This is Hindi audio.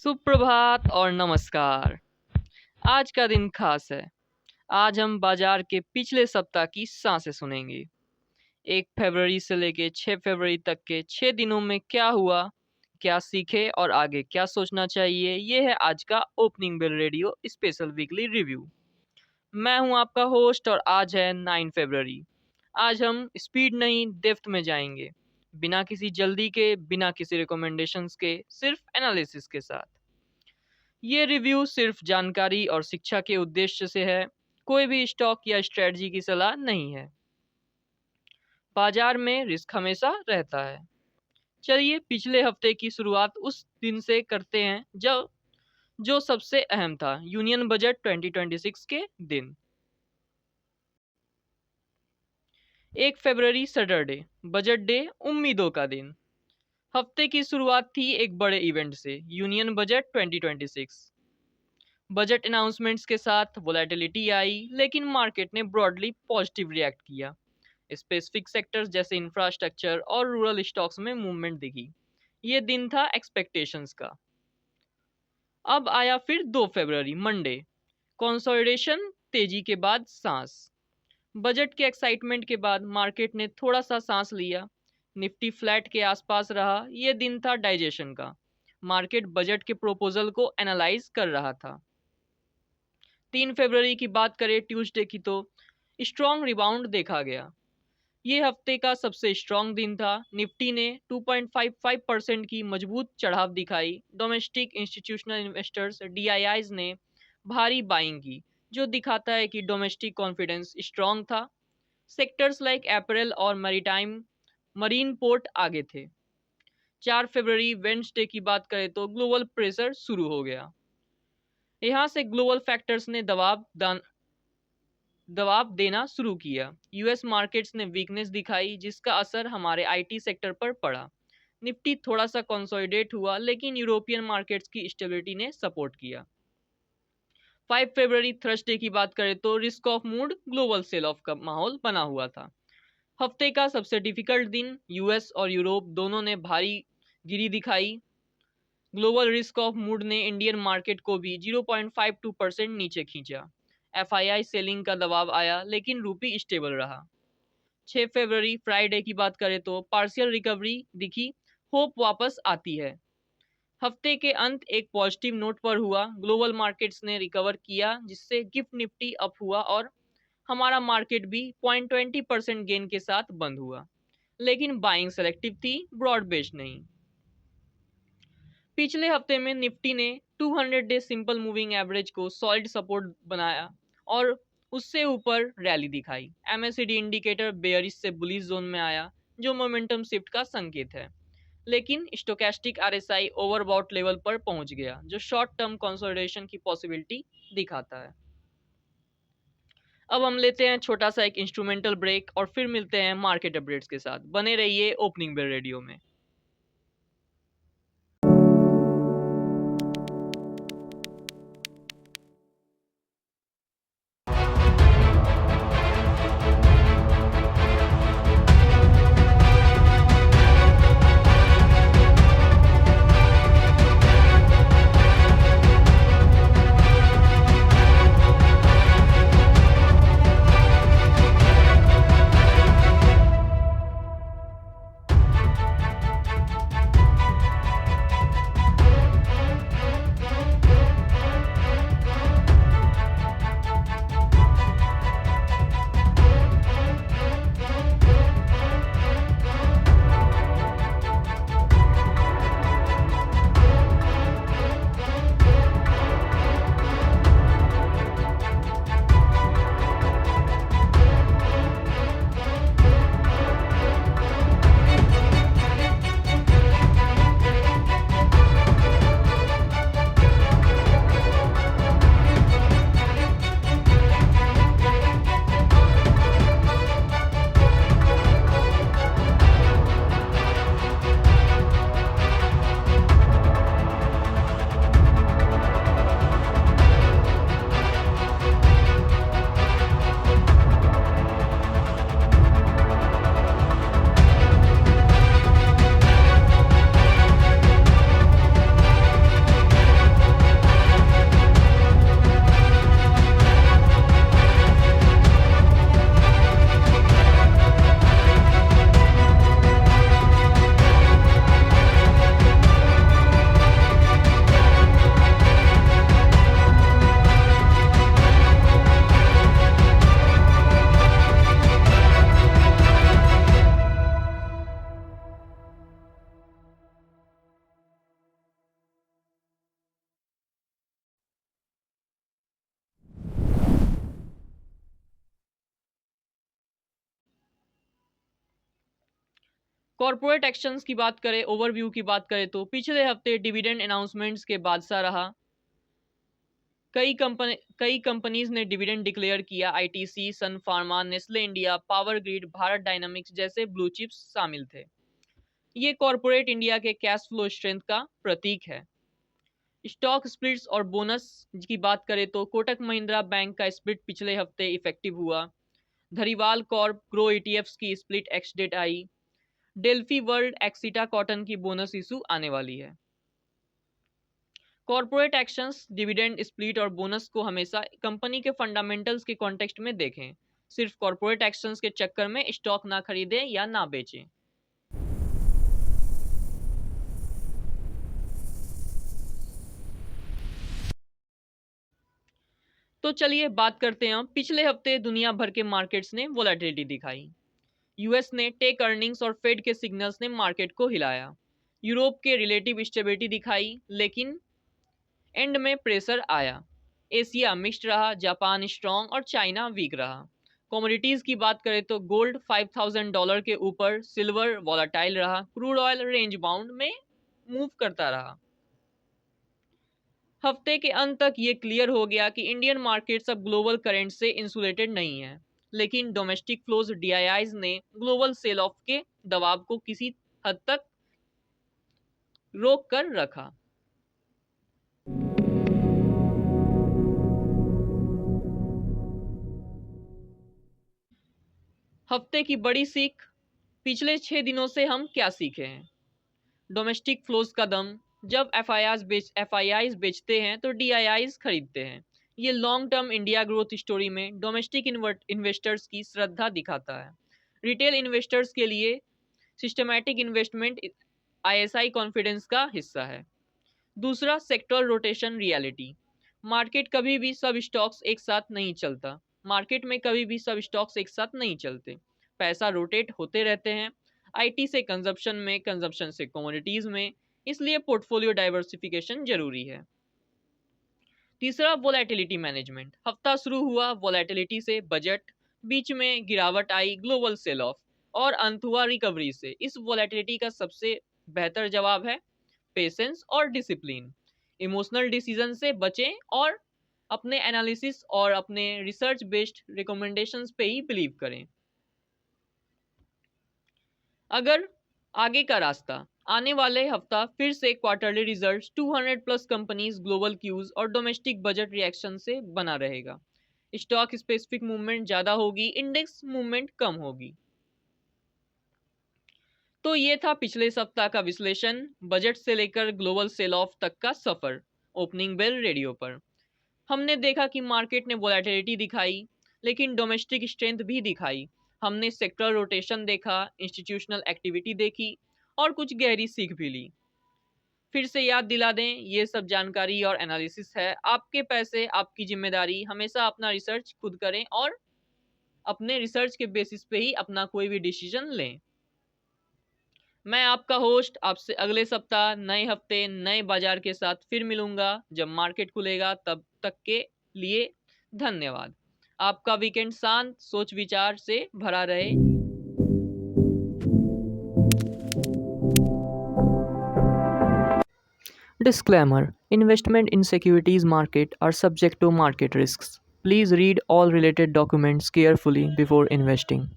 सुप्रभात और नमस्कार। आज का दिन खास है। आज हम बाजार के पिछले सप्ताह की सांसें सुनेंगे। 1 फरवरी से लेके 6 फरवरी तक के 6 दिनों में क्या हुआ, क्या सीखे और आगे क्या सोचना चाहिए, ये है आज का opening bell radio special weekly review. मैं हूं आपका होस्ट और आज है 9 फरवरी। आज हम स्पीड नहीं डेप्थ में जाएंगे, बिना किसी जल्दी के, बिना किसी रिकमेंडेशंस के, सिर्फ एनालिसिस के साथ। ये रिव्यू सिर्फ जानकारी और शिक्षा के उद्देश्य से है, कोई भी स्टॉक या स्ट्रेटजी की सलाह नहीं है। बाजार में रिस्क हमेशा रहता है। चलिए पिछले हफ्ते की शुरुआत उस दिन से करते हैं जब जो सबसे अहम था, यूनियन बजट 2026 के दिन। 1 फरवरी सैटरडे, बजट डे, उम्मीदों का दिन। हफ्ते की शुरुआत थी एक बड़े इवेंट से, यूनियन बजट 2026। बजट अनाउंसमेंट्स के साथ वोलेटिलिटी आई, लेकिन मार्केट ने ब्रॉडली पॉजिटिव रिएक्ट किया। स्पेसिफिक सेक्टर्स जैसे इंफ्रास्ट्रक्चर और रूरल स्टॉक्स में मूवमेंट दिखी। ये दिन था एक्सपेक्टेशंस का। अब आया फिर 2 फरवरी मंडे, कंसोलिडेशन, तेजी के बाद सांस। बजट के एक्साइटमेंट के बाद मार्केट ने थोड़ा सा सांस लिया। निफ्टी फ्लैट के आसपास रहा। यह दिन था डाइजेशन का। मार्केट बजट के प्रोपोजल को एनालाइज कर रहा था। 3 फरवरी की बात करें ट्यूसडे की, तो स्ट्रॉन्ग रिबाउंड देखा गया। ये हफ्ते का सबसे स्ट्रॉन्ग दिन था। निफ्टी ने 2.55% की मजबूत चढ़ाव दिखाई। डोमेस्टिक इंस्टीट्यूशनल इन्वेस्टर्स DIIs ने भारी बाइंग की, जो दिखाता है कि डोमेस्टिक कॉन्फिडेंस स्ट्रॉन्ग था। सेक्टर्स लाइक एपरल और मरीन पोर्ट आगे थे। 4 फरवरी वेडनेसडे की बात करें तो ग्लोबल प्रेशर शुरू हो गया। यहाँ से ग्लोबल फैक्टर्स ने दबाव देना शुरू किया। यूएस मार्केट्स ने वीकनेस दिखाई, जिसका असर हमारे आईटी सेक्टर पर पड़ा। निफ्टी थोड़ा सा कंसोलिडेट हुआ, लेकिन यूरोपियन मार्केट्स की स्टेबिलिटी ने सपोर्ट किया। 5 फरवरी थर्सडे की बात करें तो risk off mood, global sell off का माहौल बना हुआ था। हफ्ते का सबसे डिफिकल्ट दिन। यूएस और यूरोप दोनों ने भारी गिरी दिखाई। ग्लोबल रिस्क ऑफ मूड ने इंडियन मार्केट को भी 0.52% नीचे खींचा। FII सेलिंग का दबाव आया, लेकिन रूपी स्टेबल रहा। 6 फरवरी फ्राइडे की बात करें तो पार्शियल रिकवरी दिखी, होप वापस आती है। हफ्ते के अंत एक पॉजिटिव नोट पर हुआ। ग्लोबल मार्केट्स ने रिकवर किया, जिससे गिफ्ट निफ्टी अप हुआ और हमारा मार्केट भी 0.20% गेन के साथ बंद हुआ, लेकिन बाइंग सेलेक्टिव थी, ब्रॉड बेस्ड नहीं। पिछले हफ्ते में निफ्टी ने 200 डे सिंपल मूविंग एवरेज को सॉलिड सपोर्ट बनाया और उससे ऊपर रैली दिखाई। MACD इंडिकेटर बेयरिश से बुलिश जोन में आया, जो मोमेंटम शिफ्ट का संकेत है, लेकिन स्टोकेस्टिक RSI ओवरबॉट लेवल पर पहुंच गया, जो शॉर्ट टर्म कंसोलिडेशन की पॉसिबिलिटी दिखाता है। अब हम लेते हैं छोटा सा एक इंस्ट्रूमेंटल ब्रेक और फिर मिलते हैं मार्केट अपडेट्स के साथ। बने रहिए ओपनिंग बेल रेडियो में। कॉर्पोरेट एक्शंस की बात करें, ओवरव्यू की बात करें तो पिछले हफ्ते डिविडेंड अनाउंसमेंट्स के बादशाह रहा। कई कंपनीज ने डिविडेंड डिक्लेयर किया। ITC, Sun Pharma, Nestle India, Power Grid, Bharat Dynamics जैसे ब्लू चिप्स शामिल थे। ये कॉर्पोरेट इंडिया के कैश फ्लो स्ट्रेंथ का प्रतीक है। स्टॉक स्प्लिट्स और बोनस की बात करें तो कोटक महिंद्रा बैंक का स्प्लिट पिछले हफ्ते इफेक्टिव हुआ। धरीवाल कॉर्प ग्रो ईटीएफ्स की स्प्लिट एक्स डेट आई। डेल्फी वर्ल्ड एक्सीटा कॉटन की बोनस इशू आने वाली है। कॉर्पोरेट एक्शंस, डिविडेंड, स्प्लिट और बोनस को हमेशा कंपनी के फंडामेंटल्स के कॉन्टेक्स्ट में देखें। सिर्फ कॉर्पोरेट एक्शंस के चक्कर में स्टॉक ना खरीदें या ना बेचें। तो चलिए बात करते हैं। पिछले हफ्ते दुनिया भर के मार्केट्स ने वोलेटिलिटी दिखाई। यूएस ने टेक अर्निंग्स और फेड के सिग्नल्स ने मार्केट को हिलाया। यूरोप के रिलेटिव स्टेबिलिटी दिखाई, लेकिन एंड में प्रेशर आया। एशिया मिक्स्ड रहा, जापान स्ट्रॉन्ग और चाइना वीक रहा। कमोडिटीज की बात करें तो गोल्ड $5,000 के ऊपर, सिल्वर वॉलेटाइल रहा, क्रूड ऑयल रेंज बाउंड में मूव करता रहा। हफ्ते के अंत तक ये क्लियर हो गया कि इंडियन मार्केट्स अब ग्लोबल करंट से इंसुलेटेड नहीं है, लेकिन डोमेस्टिक फ्लोज, डीआईआईज ने ग्लोबल सेल ऑफ के दबाव को किसी हद तक रोक कर रखा। हफ्ते की बड़ी सीख, पिछले 6 दिनों से हम क्या सीखे हैं। डोमेस्टिक फ्लोज का दम, जब एफआईआईज बेचते हैं तो डीआईआईज खरीदते हैं। ये long term India growth story में डोमेस्टिक इन्वेस्टर्स की श्रद्धा दिखाता है। रिटेल इन्वेस्टर्स के लिए सिस्टमैटिक इन्वेस्टमेंट आईएसआई कॉन्फिडेंस का हिस्सा है। दूसरा, सेक्टर रोटेशन रियलिटी। मार्केट कभी भी सब स्टॉक्स एक साथ नहीं चलता। मार्केट में कभी भी सब स्टॉक्स एक साथ नहीं चलते। पैसा रोटेट होते रहते हैं, आईटी से कंजप्शन में, कंजप्शन से कमोडिटीज में, इसलिए पोर्टफोलियो डाइवर्सिफिकेशन जरूरी है। तीसरा, वोलेटिलिटी मैनेजमेंट। हफ्ता शुरू हुआ वोलेटिलिटी से, बजट, बीच में गिरावट आई, ग्लोबल सेल ऑफ, और अंत हुआ रिकवरी से। इस वोलेटिलिटी का सबसे बेहतर जवाब है पेशेंस और डिसिप्लिन। इमोशनल डिसीजन से बचें और अपने एनालिसिस और अपने रिसर्च बेस्ड रिकमेंडेशंस पे ही बिलीव करें। अगर आगे का रास्ता, आने वाले हफ्ता फिर से quarterly results, 200 plus companies, global cues और डोमेस्टिक बजट रिएक्शन से बना रहेगा। स्टॉक स्पेसिफिक मूवमेंट ज्यादा होगी, इंडेक्स मूवमेंट कम होगी। तो ये था पिछले सप्ताह का विश्लेषण, बजट से लेकर ग्लोबल सेल ऑफ तक का सफर। ओपनिंग बेल रेडियो पर हमने देखा कि मार्केट ने वोलेटिलिटी दिखाई, लेकिन डोमेस्टिक स्ट्रेंथ भी दिखाई। हमने सेक्टर रोटेशन देखा, इंस्टीट्यूशनल एक्टिविटी देखी और कुछ गहरी सीख भी ली। फिर से याद दिला दें, ये सब जानकारी और एनालिसिस है। आपके पैसे, आपकी जिम्मेदारी। हमेशा अपना रिसर्च खुद करें और अपने रिसर्च के बेसिस पे ही अपना कोई भी डिसीजन लें। मैं आपका होस्ट आपसे अगले सप्ताह नए हफ्ते नए बाजार के साथ फिर मिलूंगा जब मार्केट खुलेगा। तब तक के लिए धन्यवाद। आपका वीकेंड शांत, सोच विचार से भरा रहे। Disclaimer: Investment in securities market are subject to market risks. Please read all related documents carefully before investing.